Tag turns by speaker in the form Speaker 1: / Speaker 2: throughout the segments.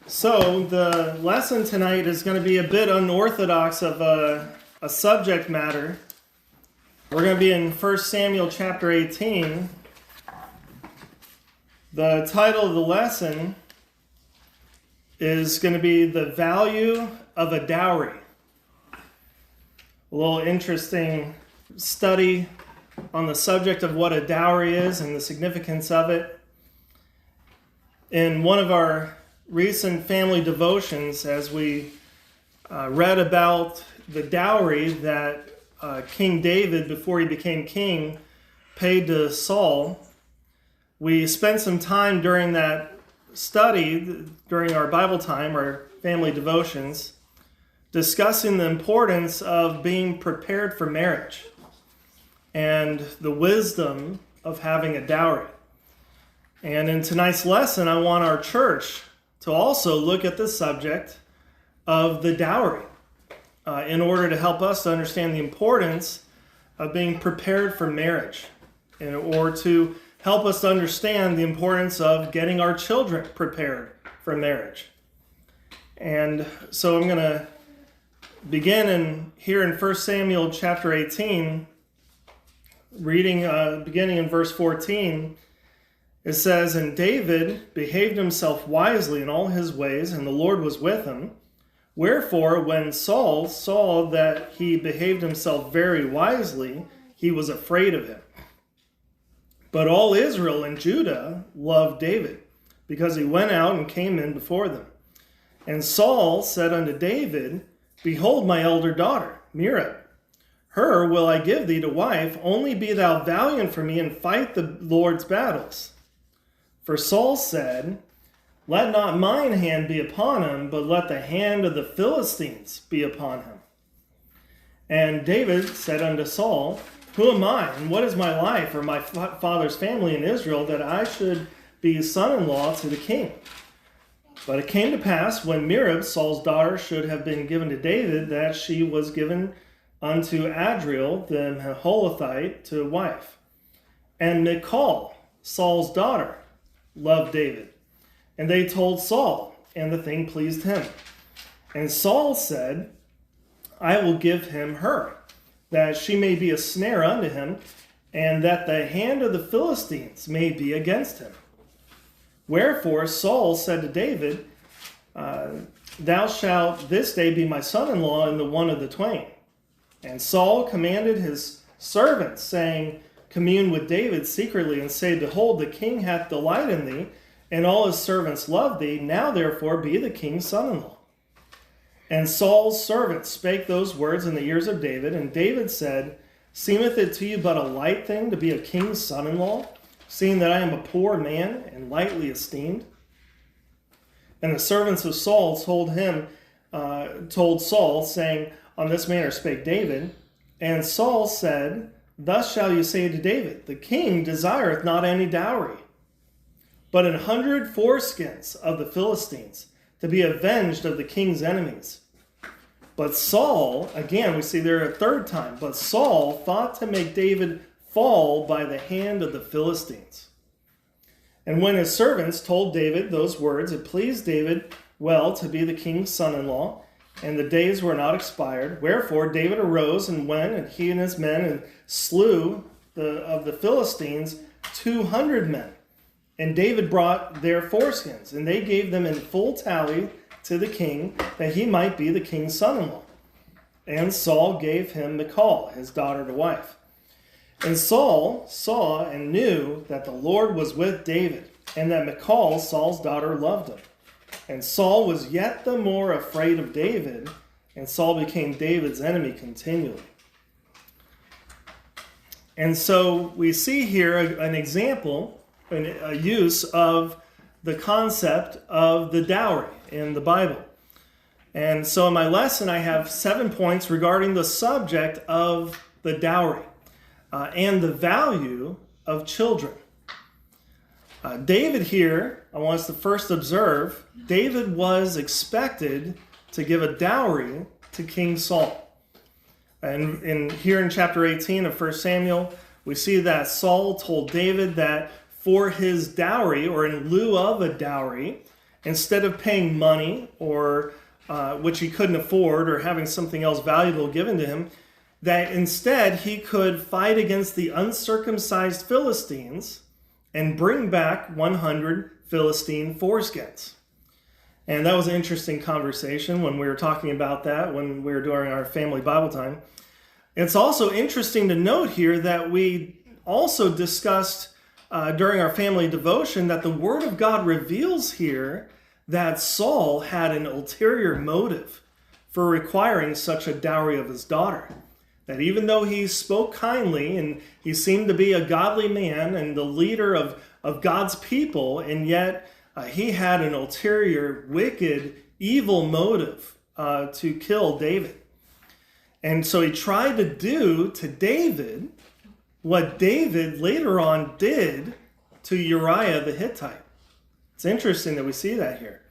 Speaker 1: So the lesson tonight is going to be a bit unorthodox of a subject matter. We're going to be in 1 Samuel chapter 18. The title of the lesson is going to be The Value of a Dowry. A little interesting study on the subject of what a dowry is and the significance of it. In one of our recent family devotions, as we read about the dowry that King David, before he became king, paid to Saul, we spent some time during that study, during our Bible time, our family devotions, discussing the importance of being prepared for marriage and the wisdom of having a dowry. And in tonight's lesson, I want our church to also look at the subject of the dowry in order to help us to understand the importance of being prepared for marriage, or to help us to understand the importance of getting our children prepared for marriage. And so I'm going to begin here in 1 Samuel chapter 18, reading beginning in verse 14. It says, "And David behaved himself wisely in all his ways, and the Lord was with him. Wherefore, when Saul saw that he behaved himself very wisely, he was afraid of him. But all Israel and Judah loved David, because he went out and came in before them. And Saul said unto David, Behold my elder daughter, Merab. Her will I give thee to wife, only be thou valiant for me, and fight the Lord's battles. For Saul said, Let not mine hand be upon him, but let the hand of the Philistines be upon him. And David said unto Saul, Who am I, and what is my life, or my father's family in Israel, that I should be son-in-law to the king? But it came to pass, when Merab, Saul's daughter, should have been given to David, that she was given unto Adriel the Meholathite to wife. And Michal, Saul's daughter, loved David. And they told Saul, and the thing pleased him. And Saul said, I will give him her, that she may be a snare unto him, and that the hand of the Philistines may be against him. Wherefore Saul said to David, Thou shalt this day be my son-in-law in the one of the twain. And Saul commanded his servants, saying, Commune with David secretly, and say, Behold, the king hath delight in thee, and all his servants love thee. Now therefore be the king's son-in-law. And Saul's servants spake those words in the ears of David, and David said, Seemeth it to you but a light thing to be a king's son-in-law, seeing that I am a poor man and lightly esteemed? And the servants of Saul told Saul, saying, On this manner spake David. And Saul said, Thus shall you say to David, The king desireth not any dowry, but 100 foreskins of the Philistines, to be avenged of the king's enemies. But Saul," again we see there a third time, "but Saul thought to make David fall by the hand of the Philistines. And when his servants told David those words, it pleased David well to be the king's son-in-law, and the days were not expired. Wherefore David arose and went, and he and his men, and slew of the Philistines 200 men. And David brought their foreskins, and they gave them in full tally to the king, that he might be the king's son-in-law. And Saul gave him Michal, his daughter, to wife. And Saul saw and knew that the Lord was with David, and that Michal, Saul's daughter, loved him. And Saul was yet the more afraid of David, and Saul became David's enemy continually." And so we see here an example, a use of the concept of the dowry in the Bible. And so in my lesson, I have 7 points regarding the subject of the dowry and the value of children. David here, I want us to first observe, David was expected to give a dowry to King Saul. And here in chapter 18 of 1 Samuel, we see that Saul told David that for his dowry, or in lieu of a dowry, instead of paying money or which he couldn't afford or having something else valuable given to him, that instead he could fight against the uncircumcised Philistines and bring back 100 Philistine foreskins. And that was an interesting conversation when we were talking about that, when we were doing our family Bible time. It's also interesting to note here that we also discussed during our family devotion that the Word of God reveals here that Saul had an ulterior motive for requiring such a dowry of his daughter. That even though he spoke kindly and he seemed to be a godly man and the leader of God's people, and yet he had an ulterior, wicked, evil motive to kill David. And so he tried to do to David what David later on did to Uriah the Hittite. It's interesting that we see that here.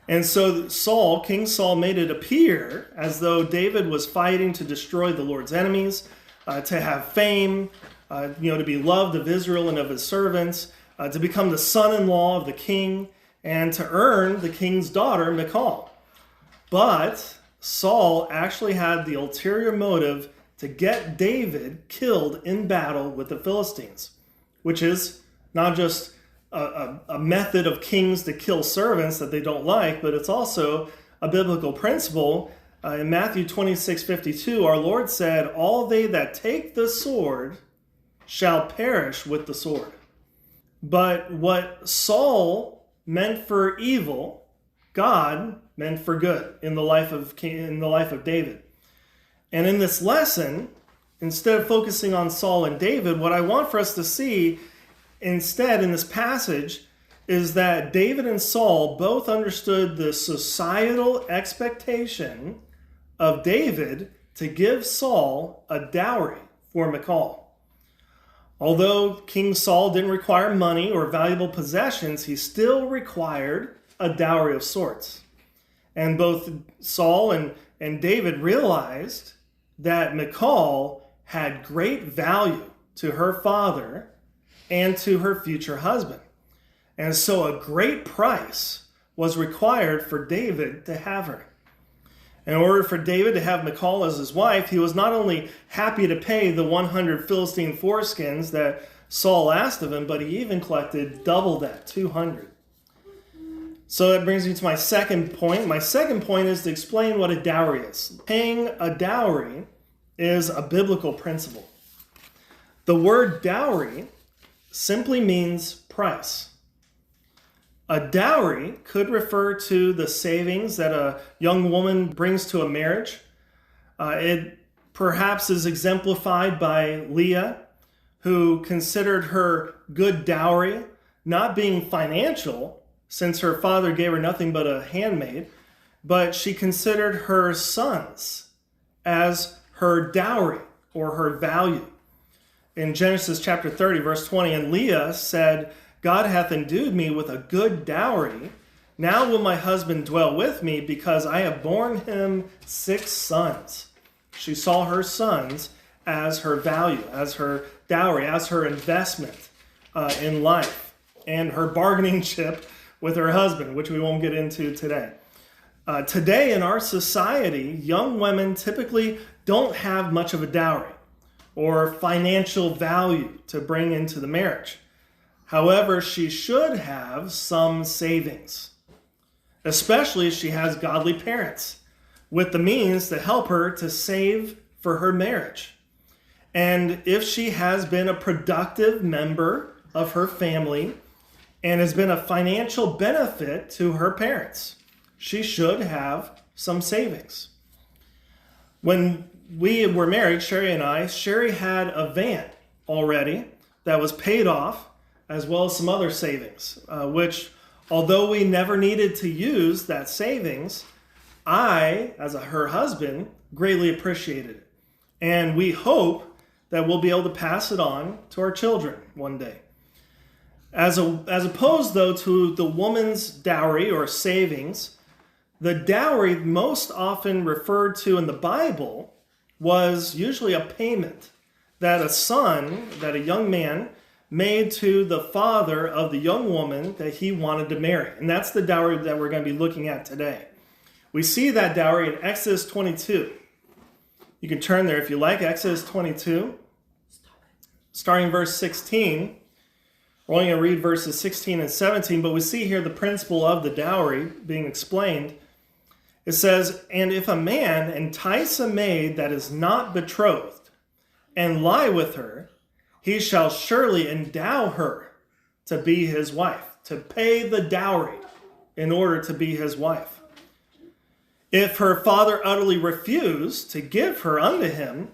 Speaker 1: And so King Saul made it appear as though David was fighting to destroy the Lord's enemies, to have fame, to be loved of Israel and of his servants, to become the son-in-law of the king, and to earn the king's daughter, Michal. But Saul actually had the ulterior motive to get David killed in battle with the Philistines, which is not just a method of kings to kill servants that they don't like, but it's also a biblical principle. In Matthew 26:52, our Lord said, "All they that take the sword shall perish with the sword." But what Saul meant for evil, God meant for good in the life of David. And in this lesson, instead of focusing on Saul and David, what I want for us to see instead in this passage is that David and Saul both understood the societal expectation of David to give Saul a dowry for Michal. Although King Saul didn't require money or valuable possessions, he still required a dowry of sorts. And both Saul and David realized that Michal had great value to her father and to her future husband. And so a great price was required for David to have her. In order for David to have Michal as his wife, he was not only happy to pay the 100 Philistine foreskins that Saul asked of him, but he even collected double that, 200. So that brings me to my second point. My second point is to explain what a dowry is. Paying a dowry is a biblical principle. The word dowry simply means price. A dowry could refer to the savings that a young woman brings to a marriage. It perhaps is exemplified by Leah, who considered her good dowry not being financial, since her father gave her nothing but a handmaid, but she considered her sons as her dowry or her value. In Genesis chapter 30, verse 20, and Leah said, "God hath endued me with a good dowry. Now will my husband dwell with me, because I have borne him 6 sons." She saw her sons as her value, as her dowry, as her investment in life, and her bargaining chip with her husband, which we won't get into today. Today in our society, young women typically don't have much of a dowry or financial value to bring into the marriage. However, she should have some savings, especially if she has godly parents with the means to help her to save for her marriage. And if she has been a productive member of her family and has been a financial benefit to her parents, she should have some savings. When we were married, Sherry and I, Sherry had a van already that was paid off, as well as some other savings, which, although we never needed to use that savings, I, as her husband, greatly appreciated it. And we hope that we'll be able to pass it on to our children one day. As opposed, though, to the woman's dowry or savings, the dowry most often referred to in the Bible was usually a payment that a young man made to the father of the young woman that he wanted to marry. And that's the dowry that we're going to be looking at today. We see that dowry in Exodus 22. You can turn there if you like, Exodus 22, starting verse 16. We're only going to read verses 16 and 17, but we see here the principle of the dowry being explained. It says, "And if a man entice a maid that is not betrothed, and lie with her, he shall surely endow her to be his wife," to pay the dowry in order to be his wife. "If her father utterly refuse to give her unto him,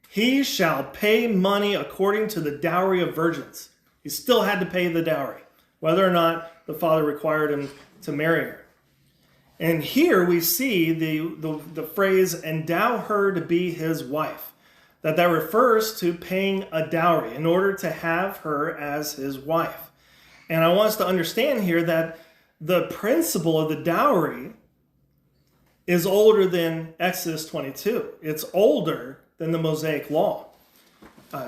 Speaker 1: he shall pay money according to the dowry of virgins." He still had to pay the dowry, whether or not the father required him to marry her. And here we see the phrase, "endow her to be his wife." That refers to paying a dowry in order to have her as his wife. And I want us to understand here that the principle of the dowry is older than Exodus 22. It's older than the Mosaic Law.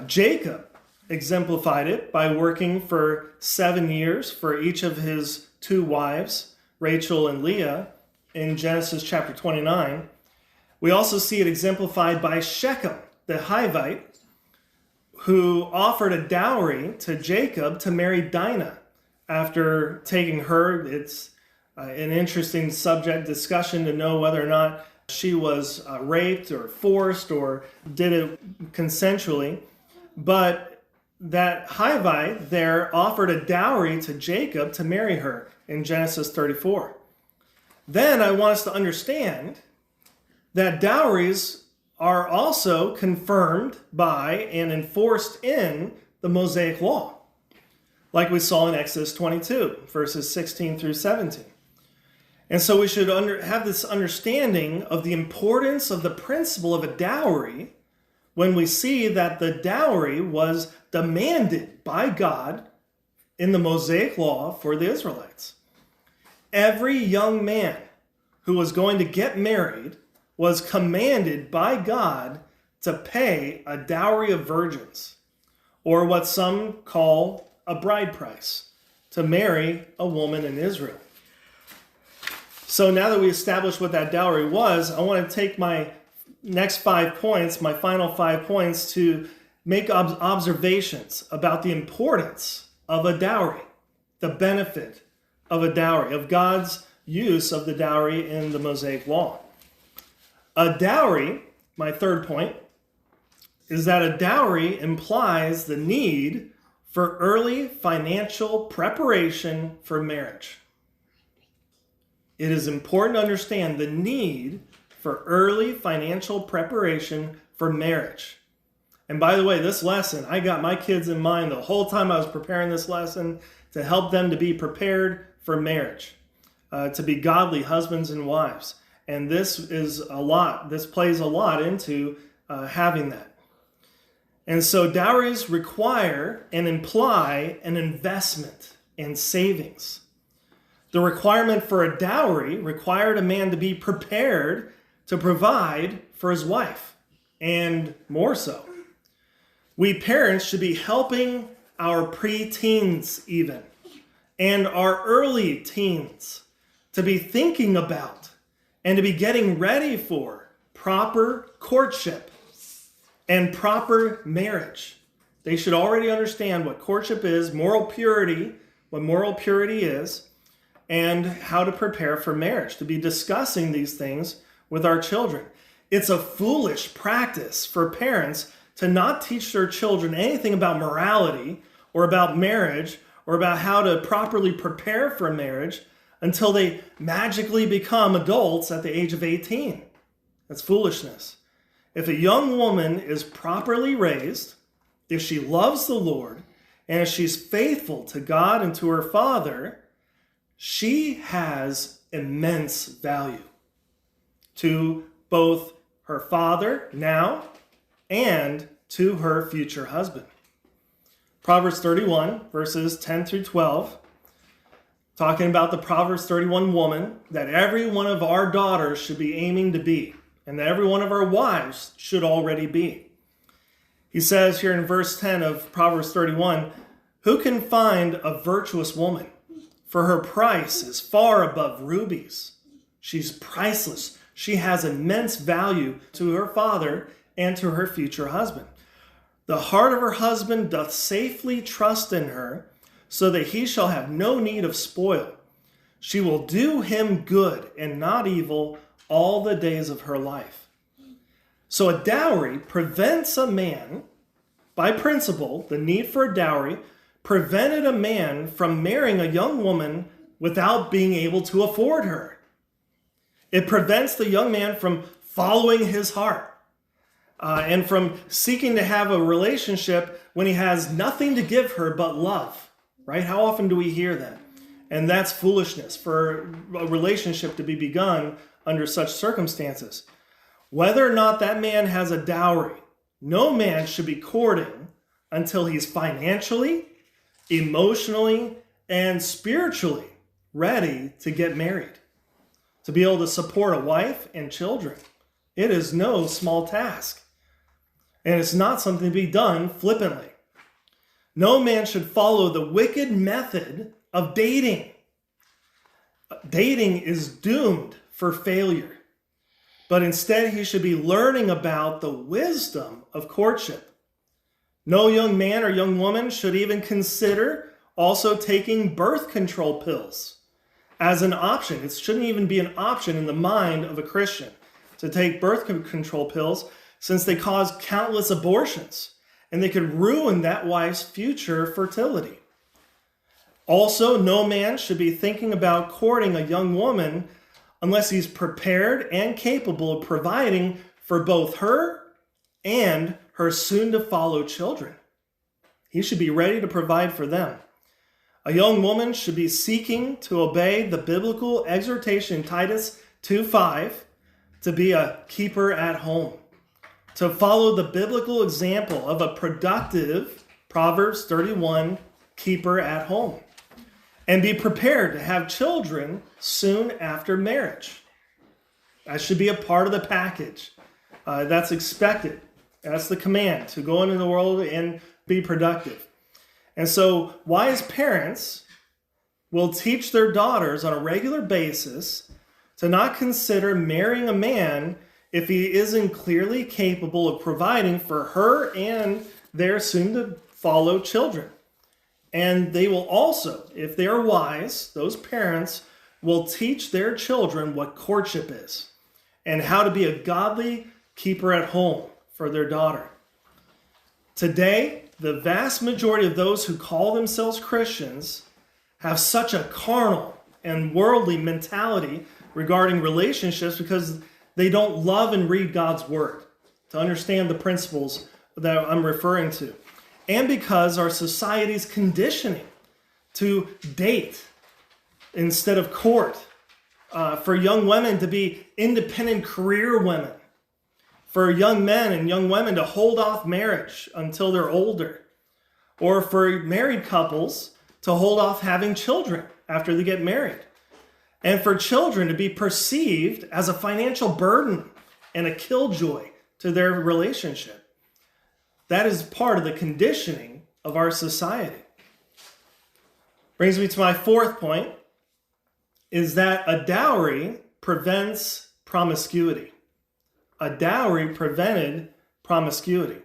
Speaker 1: Jacob exemplified it by working for 7 years for each of his 2 wives, Rachel and Leah, in Genesis chapter 29. We also see it exemplified by Shechem, the Hivite, who offered a dowry to Jacob to marry Dinah after taking her. It's an interesting subject discussion to know whether or not she was raped or forced or did it consensually. But that Hivite there offered a dowry to Jacob to marry her in Genesis 34. Then I want us to understand that dowries are also confirmed by and enforced in the Mosaic Law, like we saw in Exodus 22, verses 16 through 17. And so we should have this understanding of the importance of the principle of a dowry when we see that the dowry was demanded by God in the Mosaic Law for the Israelites. Every young man who was going to get married was commanded by God to pay a dowry of virgins, or what some call a bride price, to marry a woman in Israel. So now that we established what that dowry was, I want to take my next 5 points, my final 5 points, to make observations about the importance of a dowry, the benefit of a dowry, of God's use of the dowry in the Mosaic Law. A dowry, my third point, is that a dowry implies the need for early financial preparation for marriage. It is important to understand the need for early financial preparation for marriage. And by the way, this lesson, I got my kids in mind the whole time I was preparing this lesson to help them to be prepared for marriage, to be godly husbands and wives. And this plays a lot into having that. And so dowries require and imply an investment and savings. The requirement for a dowry required a man to be prepared to provide for his wife, and more so. We parents should be helping our preteens even, and our early teens, to be thinking about and to be getting ready for proper courtship and proper marriage. They should already understand what courtship is, moral purity, what moral purity is, and how to prepare for marriage, to be discussing these things with our children. It's a foolish practice for parents to not teach their children anything about morality or about marriage or about how to properly prepare for marriage until they magically become adults at the age of 18. That's foolishness. If a young woman is properly raised, if she loves the Lord, and if she's faithful to God and to her father, she has immense value to both her father now and to her future husband. Proverbs 31, verses 10 through 12, talking about the Proverbs 31 woman that every one of our daughters should be aiming to be, and that every one of our wives should already be. He says here in verse 10 of Proverbs 31, Who can find a virtuous woman? For her price is far above rubies. She's priceless. She has immense value to her father and to her future husband. The heart of her husband doth safely trust in her, so that he shall have no need of spoil. She will do him good and not evil all the days of her life. So a dowry prevents a man, by principle, the need for a dowry prevented a man from marrying a young woman without being able to afford her. It prevents the young man from following his heart and from seeking to have a relationship when he has nothing to give her but love, right? How often do we hear that? And that's foolishness for a relationship to be begun under such circumstances. Whether or not that man has a dowry, no man should be courting until he's financially, emotionally, and spiritually ready to get married, to be able to support a wife and children. It is no small task, and it's not something to be done flippantly. No man should follow the wicked method of dating. Dating is doomed for failure, but instead he should be learning about the wisdom of courtship. No young man or young woman should even consider also taking birth control pills as an option. It shouldn't even be an option in the mind of a Christian to take birth control pills, since they cause countless abortions and they could ruin that wife's future fertility. Also, no man should be thinking about courting a young woman unless he's prepared and capable of providing for both her and her soon-to-follow children. He should be ready to provide for them. A young woman should be seeking to obey the biblical exhortation in Titus 2:5 to be a keeper at home, to follow the biblical example of a productive Proverbs 31 keeper at home, and be prepared to have children soon after marriage. That should be a part of the package. That's expected. That's the command, to go into the world and be productive. And so wise parents will teach their daughters on a regular basis to not consider marrying a man if he isn't clearly capable of providing for her and their soon-to-follow children. And they will also, if they are wise, those parents will teach their children what courtship is and how to be a godly keeper at home for their daughter. Today, the vast majority of those who call themselves Christians have such a carnal and worldly mentality regarding relationships because they don't love and read God's word to understand the principles that I'm referring to. And because our society's conditioning to date instead of court, for young women to be independent career women, for young men and young women to hold off marriage until they're older, or for married couples to hold off having children after they get married, and for children to be perceived as a financial burden and a killjoy to their relationship. That is part of the conditioning of our society. Brings me to my fourth point, is that a dowry prevents promiscuity. A dowry prevented promiscuity.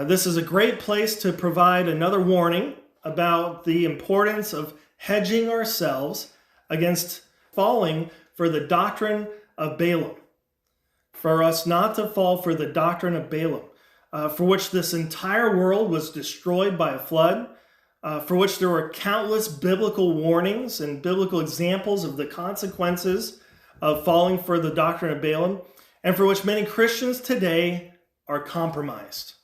Speaker 1: This is a great place to provide another warning about the importance of hedging ourselves against falling for the doctrine of Balaam. For us not to fall for the doctrine of Balaam, for which this entire world was destroyed by a flood, for which there were countless biblical warnings and biblical examples of the consequences of falling for the doctrine of Balaam, and for which many Christians today are compromised.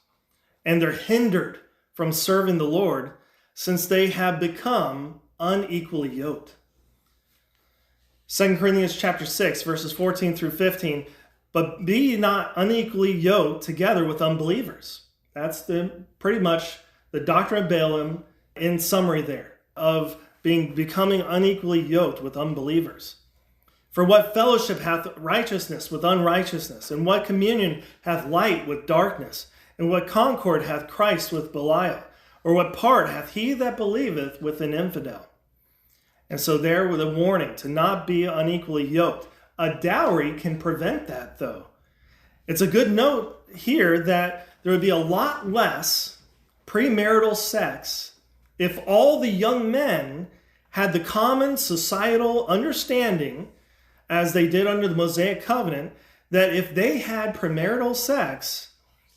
Speaker 1: And they're hindered from serving the Lord since they have become unequally yoked. 2 Corinthians chapter 6, verses 14 through 15, but be ye not unequally yoked together with unbelievers. That's pretty much the doctrine of Balaam in summary there, of becoming unequally yoked with unbelievers. For what fellowship hath righteousness with unrighteousness? And what communion hath light with darkness? And what concord hath Christ with Belial? Or what part hath he that believeth with an infidel? And so there with a warning to not be unequally yoked. A dowry can prevent that, though. It's a good note here that there would be a lot less premarital sex if all the young men had the common societal understanding, as they did under the Mosaic covenant, that if they had premarital sex,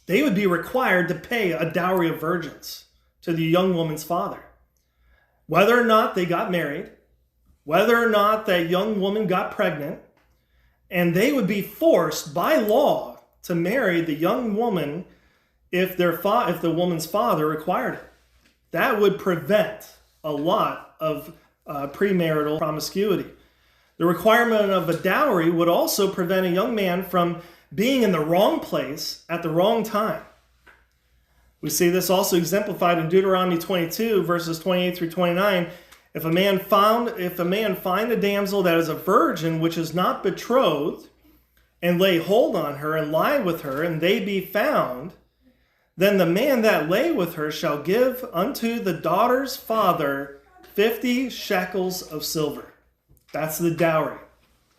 Speaker 1: they would be required to pay a dowry of virgins to the young woman's father. Whether or not they got married, whether or not that young woman got pregnant, and they would be forced by law to marry the young woman if the woman's father required it. That would prevent a lot of premarital promiscuity. The requirement of a dowry would also prevent a young man from being in the wrong place at the wrong time. We see this also exemplified in Deuteronomy 22, verses 28 through 29. If a man find a damsel that is a virgin which is not betrothed, and lay hold on her and lie with her, and they be found, then the man that lay with her shall give unto the daughter's father 50 shekels of silver. That's the dowry.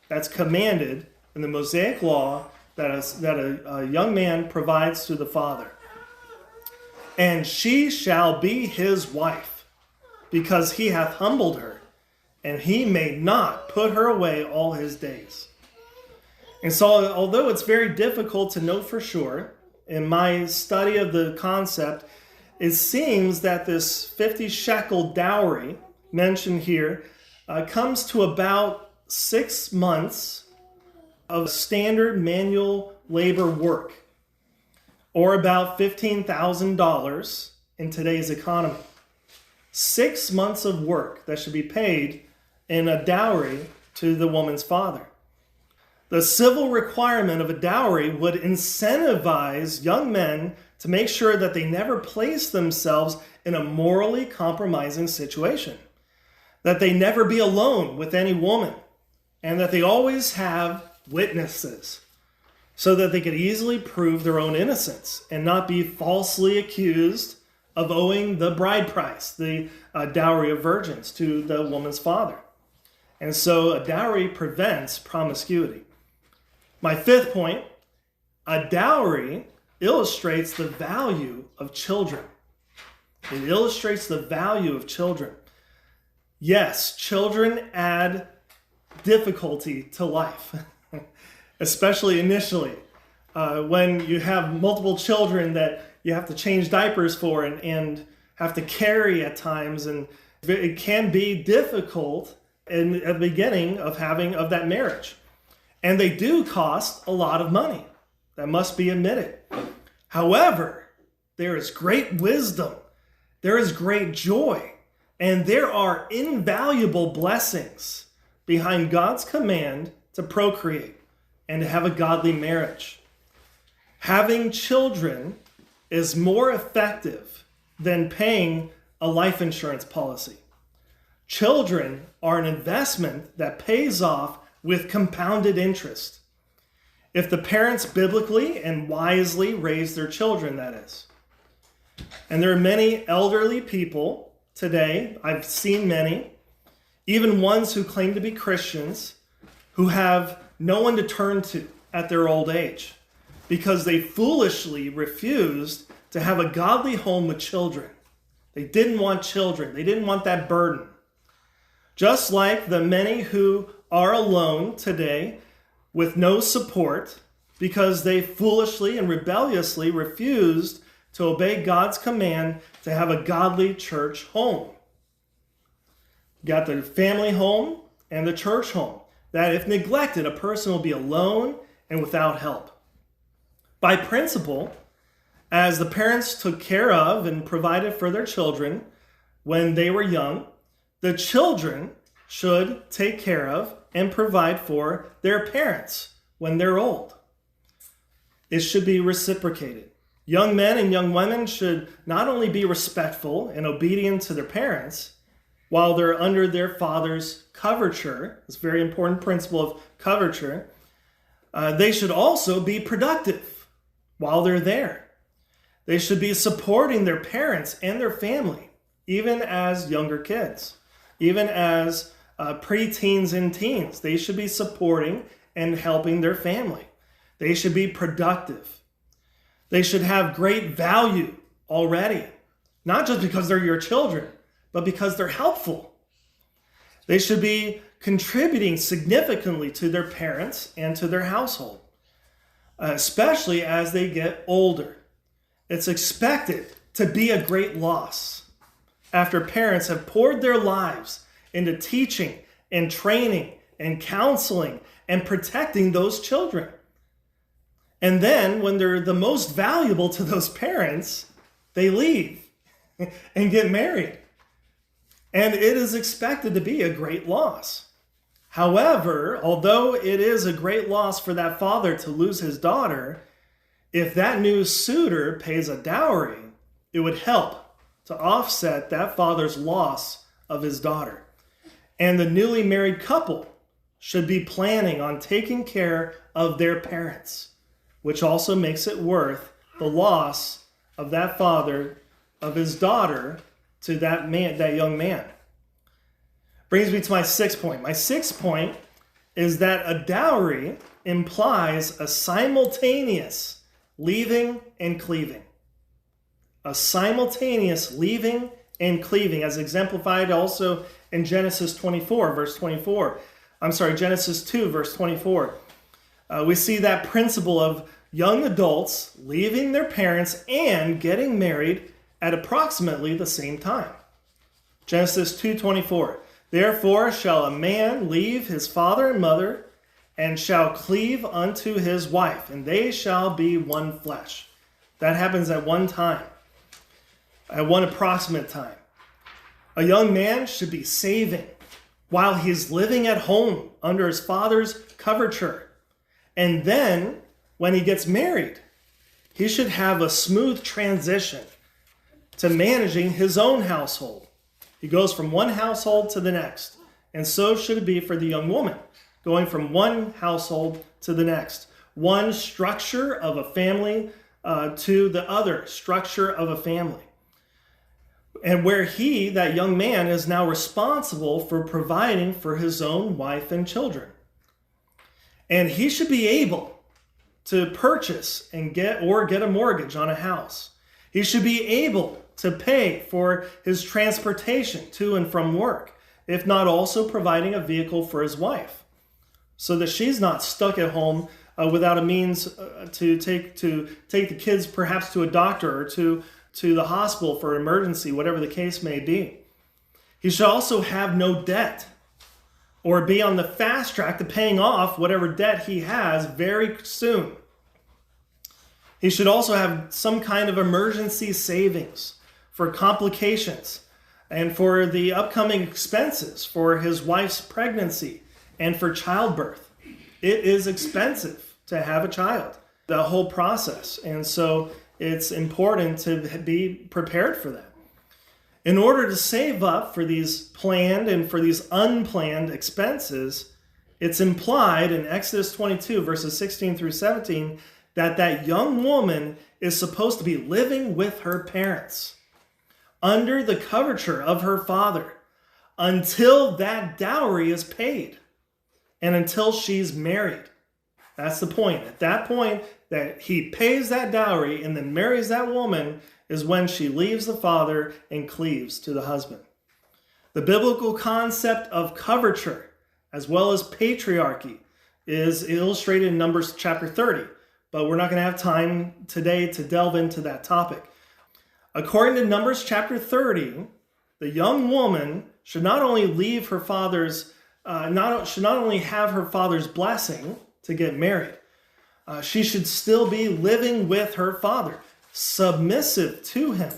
Speaker 1: That's commanded in the Mosaic law that a young man provides to the father. And she shall be his wife, because he hath humbled her, and he may not put her away all his days. And so, although it's very difficult to know for sure, in my study of the concept, it seems that this 50 shekel dowry mentioned here comes to about 6 months of standard manual labor work, or about $15,000 in today's economy. 6 months of work that should be paid in a dowry to the woman's father. The civil requirement of a dowry would incentivize young men to make sure that they never place themselves in a morally compromising situation, that they never be alone with any woman, and that they always have witnesses so that they could easily prove their own innocence and not be falsely accused of owing the bride price, the dowry of virgins, to the woman's father. And so a dowry prevents promiscuity. My fifth point, a dowry illustrates the value of children. It illustrates the value of children. Yes, children add difficulty to life, especially initially. When you have multiple children that you have to change diapers for and have to carry at times, and it can be difficult in the beginning of that marriage. And they do cost a lot of money. That must be admitted. However, there is great wisdom, there is great joy, and there are invaluable blessings behind God's command to procreate and to have a godly marriage. Having children is more effective than paying a life insurance policy. Children are an investment that pays off with compounded interest. If the parents biblically and wisely raise their children, that is. And there are many elderly people today, I've seen many, even ones who claim to be Christians, who have no one to turn to at their old age because they foolishly refused to have a godly home with children. They didn't want children. They didn't want that burden. Just like the many who are alone today with no support because they foolishly and rebelliously refused to obey God's command to have a godly church home. You got the family home and the church home, that if neglected, a person will be alone and without help. By principle, as the parents took care of and provided for their children when they were young, the children should take care of and provide for their parents when they're old. It should be reciprocated. Young men and young women should not only be respectful and obedient to their parents while they're under their father's coverture, it's a very important principle of coverture, they should also be productive while they're there. They should be supporting their parents and their family, even as younger kids, even as preteens and teens. They should be supporting and helping their family. They should be productive. They should have great value already, not just because they're your children, but because they're helpful. They should be contributing significantly to their parents and to their household, especially as they get older. It's expected to be a great loss after parents have poured their lives into teaching and training and counseling and protecting those children. And then when they're the most valuable to those parents, they leave and get married. And it is expected to be a great loss. However, although it is a great loss for that father to lose his daughter, if that new suitor pays a dowry, it would help to offset that father's loss of his daughter. And the newly married couple should be planning on taking care of their parents, which also makes it worth the loss of that father of his daughter to that man, that young man. Brings me to my sixth point. My sixth point is that a dowry implies a simultaneous leaving and cleaving. A simultaneous leaving and cleaving, as exemplified also in Genesis 24, verse 24. Genesis 2, verse 24. We see that principle of young adults leaving their parents and getting married at approximately the same time. Genesis 2:24. Therefore shall a man leave his father and mother, and shall cleave unto his wife, and they shall be one flesh. That happens at one time, at one approximate time. A young man should be saving while he's living at home under his father's coverture. And then, when he gets married, he should have a smooth transition to managing his own household. He goes from one household to the next. And so should it be for the young woman, going from one household to the next. One structure of a family to the other structure of a family. And where he, that young man, is now responsible for providing for his own wife and children. And he should be able to purchase and get a mortgage on a house. He should be able to pay for his transportation to and from work, if not also providing a vehicle for his wife, so that she's not stuck at home without a means to take the kids perhaps to a doctor or to the hospital for emergency, whatever the case may be. He should also have no debt or be on the fast track to paying off whatever debt he has very soon. He should also have some kind of emergency savings for complications and for the upcoming expenses for his wife's pregnancy and for childbirth. It is expensive to have a child, the whole process. And so it's important to be prepared for that. In order to save up for these planned and for these unplanned expenses, it's implied in Exodus 22, verses 16 through 17, that young woman is supposed to be living with her parents under the coverture of her father until that dowry is paid and until she's married. That's the point. At that point that he pays that dowry and then marries that woman is when she leaves the father and cleaves to the husband. The biblical concept of coverture as well as patriarchy is illustrated in Numbers chapter 30. But we're not going to have time today to delve into that topic. According to Numbers chapter 30, the young woman should not only leave her father's, should not only have her father's blessing to get married, she should still be living with her father, submissive to him,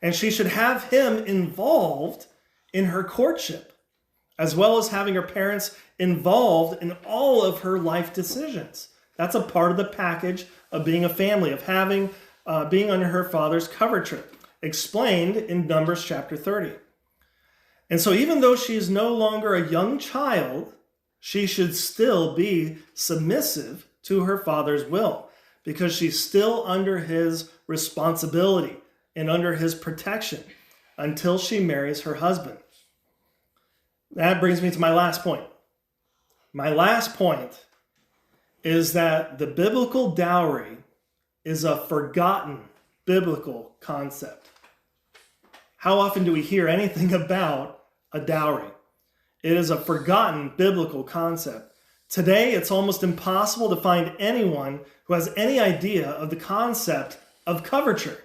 Speaker 1: and she should have him involved in her courtship, as well as having her parents involved in all of her life decisions. That's a part of the package of being a family, of having being under her father's coverture, explained in Numbers chapter 30. And so even though she is no longer a young child, she should still be submissive to her father's will, because she's still under his responsibility and under his protection until she marries her husband. That brings me to my last point. My last point is that the biblical dowry is a forgotten biblical concept. How often do we hear anything about a dowry? It is a forgotten biblical concept. Today, it's almost impossible to find anyone who has any idea of the concept of coverture,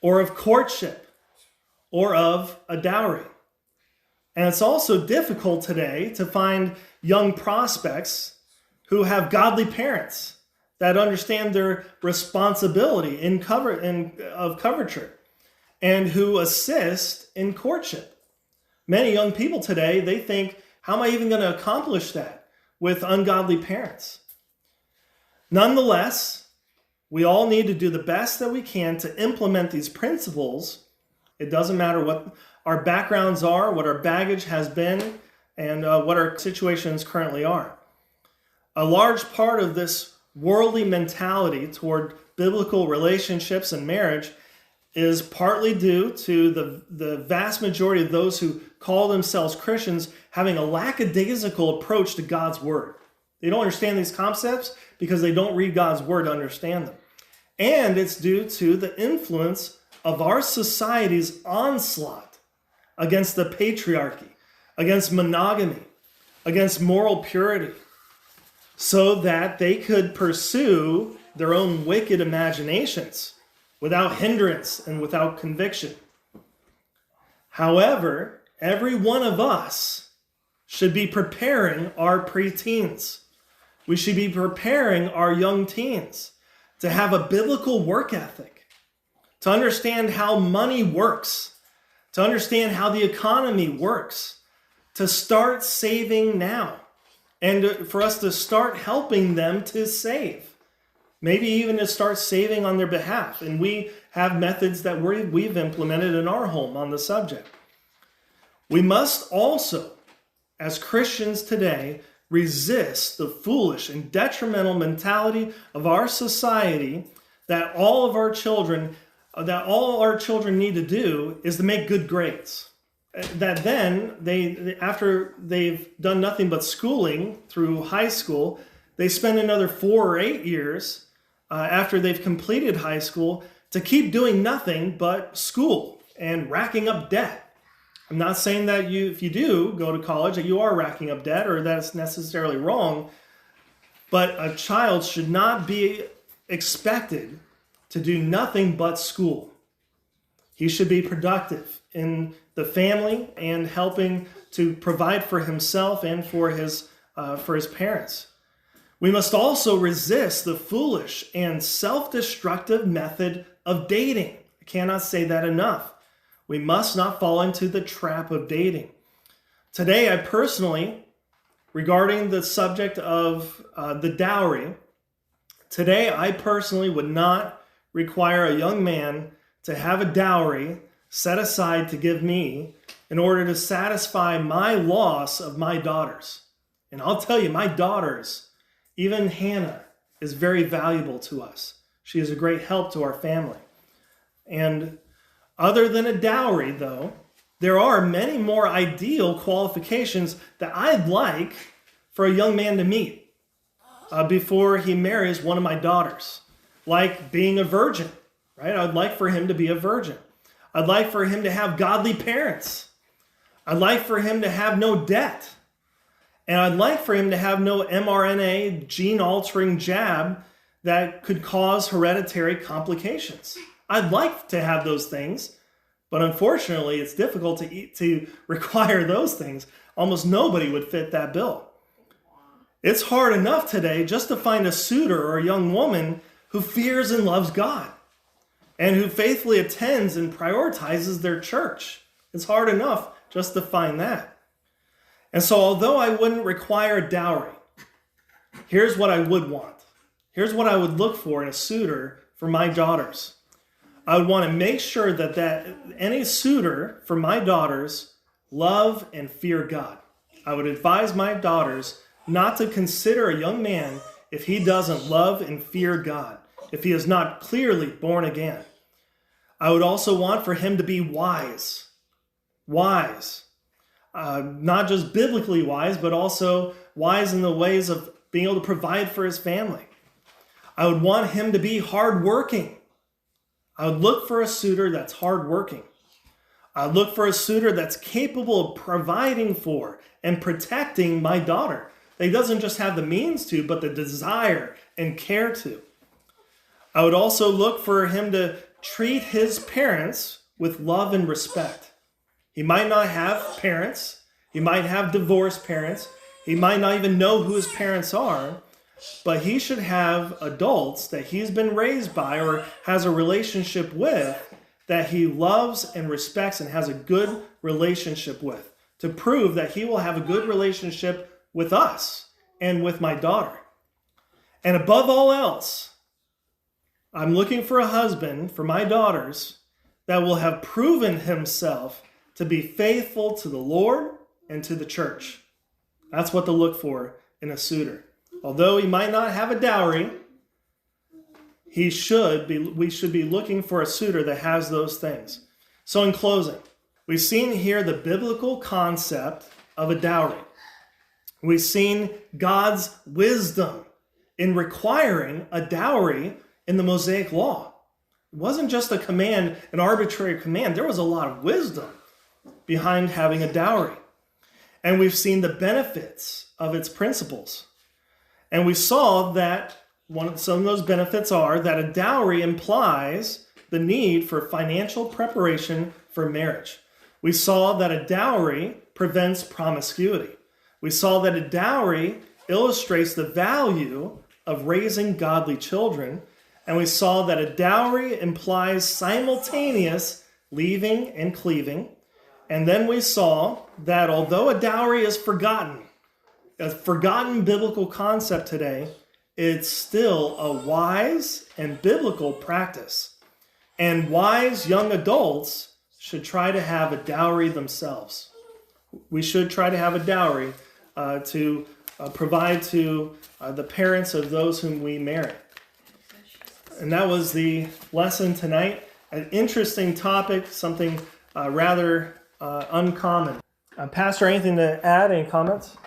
Speaker 1: or of courtship, or of a dowry. And it's also difficult today to find young prospects who have godly parents that understand their responsibility of coverture and who assist in courtship. Many young people today, they think, how am I even going to accomplish that with ungodly parents? Nonetheless, we all need to do the best that we can to implement these principles. It doesn't matter what our backgrounds are, what our baggage has been, and what our situations currently are. A large part of this worldly mentality toward biblical relationships and marriage is partly due to the vast majority of those who call themselves Christians having a lackadaisical approach to God's word. They don't understand these concepts because they don't read God's word to understand them. And it's due to the influence of our society's onslaught against the patriarchy, against monogamy, against moral purity, so that they could pursue their own wicked imaginations without hindrance and without conviction. However, every one of us should be preparing our preteens. We should be preparing our young teens to have a biblical work ethic, to understand how money works, to understand how the economy works, to start saving now, and for us to start helping them to save. Maybe even to start saving on their behalf. And we have methods that we've implemented in our home on the subject. We must also, as Christians today, resist the foolish and detrimental mentality of our society that all our children need to do is to make good grades. That then, after they've done nothing but schooling through high school, they spend another 4 or 8 years after they've completed high school to keep doing nothing but school and racking up debt. I'm not saying that if you do go to college that you are racking up debt or that it's necessarily wrong, but a child should not be expected to do nothing but school. He should be productive in the family and helping to provide for himself and for his parents. We must also resist the foolish and self-destructive method of dating. I cannot say that enough. We must not fall into the trap of dating. Today, I personally, regarding the subject of the dowry, today I personally would not require a young man to have a dowry set aside to give me in order to satisfy my loss of my daughters. And I'll tell you, my daughters, even Hannah, is very valuable to us. She is a great help to our family. And other than a dowry, though, there are many more ideal qualifications that I'd like for a young man to meet before he marries one of my daughters. Like being a virgin, right? I'd like for him to be a virgin. I'd like for him to have godly parents. I'd like for him to have no debt. And I'd like for him to have no mRNA gene-altering jab that could cause hereditary complications. I'd like to have those things, but unfortunately, it's difficult to require those things. Almost nobody would fit that bill. It's hard enough today just to find a suitor or a young woman who fears and loves God and who faithfully attends and prioritizes their church. It's hard enough just to find that. And so although I wouldn't require a dowry, here's what I would want. Here's what I would look for in a suitor for my daughters. I would want to make sure that any suitor for my daughters love and fear God. I would advise my daughters not to consider a young man if he doesn't love and fear God, if he is not clearly born again. I would also want for him to be wise. Wise. Not just biblically wise, but also wise in the ways of being able to provide for his family. I would want him to be hardworking. I would look for a suitor that's hardworking. I would look for a suitor that's capable of providing for and protecting my daughter. That he doesn't just have the means to, but the desire and care to. I would also look for him to treat his parents with love and respect. He might not have parents. He might have divorced parents. He might not even know who his parents are. But he should have adults that he's been raised by or has a relationship with that he loves and respects and has a good relationship with, to prove that he will have a good relationship with us and with my daughter. And above all else, I'm looking for a husband for my daughters that will have proven himself to be faithful to the Lord and to the church. That's what to look for in a suitor. Although he might not have a dowry, we should be looking for a suitor that has those things. So in closing, we've seen here the biblical concept of a dowry. We've seen God's wisdom in requiring a dowry in the Mosaic law. It wasn't just a command, an arbitrary command. There was a lot of wisdom behind having a dowry. And we've seen the benefits of its principles. And we saw that some of those benefits are that a dowry implies the need for financial preparation for marriage. We saw that a dowry prevents promiscuity. We saw that a dowry illustrates the value of raising godly children. And we saw that a dowry implies simultaneous leaving and cleaving. And then we saw that although a dowry is forgotten, a forgotten biblical concept today, it's still a wise and biblical practice. And wise young adults should try to have a dowry themselves. We should try to have a dowry to provide to the parents of those whom we marry. And that was the lesson tonight. An interesting topic, something rather uncommon. Pastor, anything to add? Any comments?